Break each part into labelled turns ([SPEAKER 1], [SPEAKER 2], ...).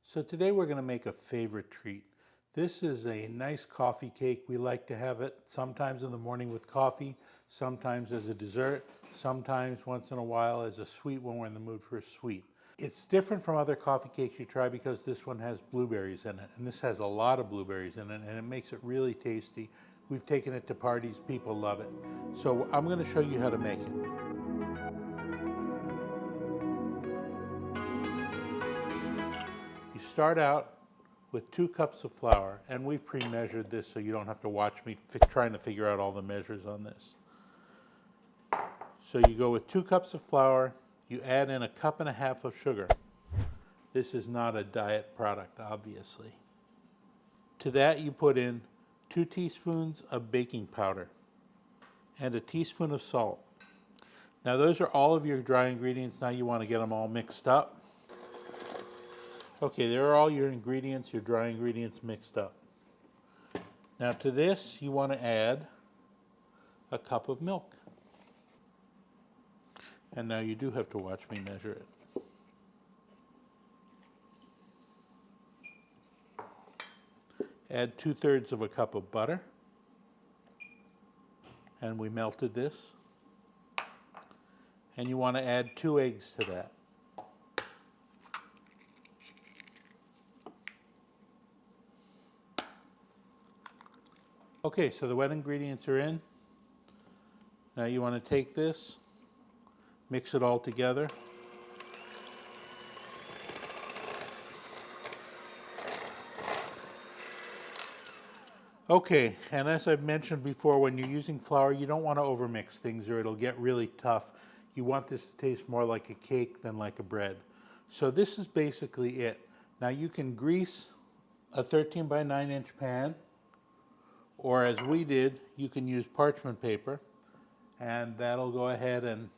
[SPEAKER 1] So today we're going to make a favorite treat. This is a nice coffee cake. We like to have it sometimes in the morning with coffee, sometimes as a dessert, sometimes once in a while as a sweet when we're in the mood for a sweet. It's different from other coffee cakes you try because this one has blueberries in it, and this has a lot of blueberries in it, and it makes it really tasty. We've taken it to parties, people love it. So I'm going to show you how to make it. You start out with 2 cups of flour, and we've pre-measured this so you don't have to watch me trying to figure out all the measures on this. So you go with 2 cups of flour, you add in 1.5 cups of sugar. This is not a diet product, obviously. To that you put in 2 teaspoons of baking powder and 1 teaspoon of salt. Now those are all of your dry ingredients. Now you want to get them all mixed up. Okay, there are all your ingredients, your dry ingredients mixed up. Now to this, you want to add 1 cup of milk. And now you do have to watch me measure it. Add 2/3 of a cup of butter. And we melted this. And you want to add 2 eggs to that. Okay, so the wet ingredients are in. Now you want to take this, mix it all together. Okay, and as I've mentioned before, when you're using flour, you don't want to overmix things or it'll get really tough. You want this to taste more like a cake than like a bread. So this is basically it. Now you can grease a 13 by 9 inch pan, or as we did, you can use parchment paper, and that'll go ahead and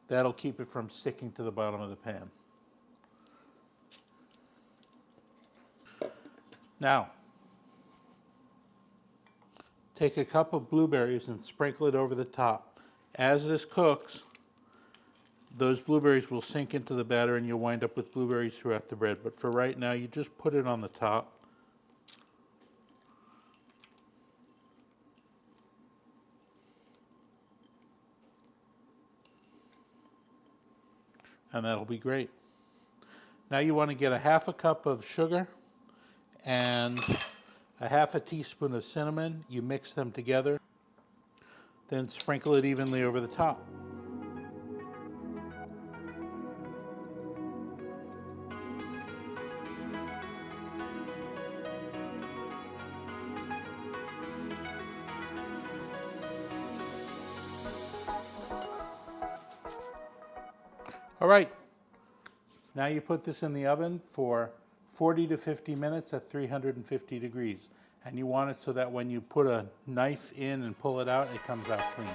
[SPEAKER 1] that'll keep it from sticking to the bottom of the pan. Now, take a cup of blueberries and sprinkle it over the top. As this cooks, those blueberries will sink into the batter and you'll wind up with blueberries throughout the bread. But for right now, you just put it on the top. And that'll be great. Now you want to get 1/2 cup of sugar and 1/2 teaspoon of cinnamon. You mix them together, then sprinkle it evenly over the top. All right, now you put this in the oven for 40 to 50 minutes at 350 degrees. And you want it so that when you put a knife in and pull it out, it comes out clean.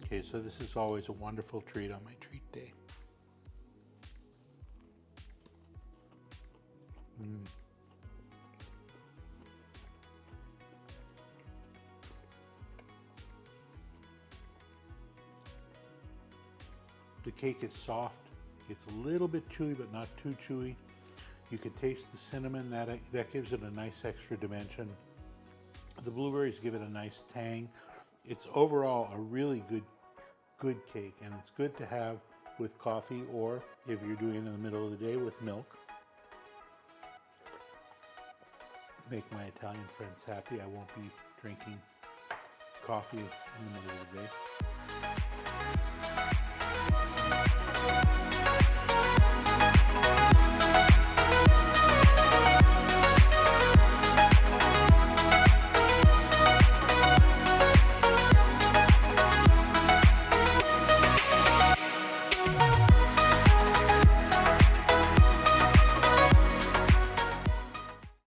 [SPEAKER 1] Okay, so this is always a wonderful treat on my treat day. The cake is soft. It's a little bit chewy, but not too chewy. You can taste the cinnamon. That gives it a nice extra dimension. The blueberries give it a nice tang. It's overall a really good cake, and it's good to have with coffee, or if you're doing it in the middle of the day, with milk. Make my Italian friends happy. I won't be drinking coffee in the middle of the day.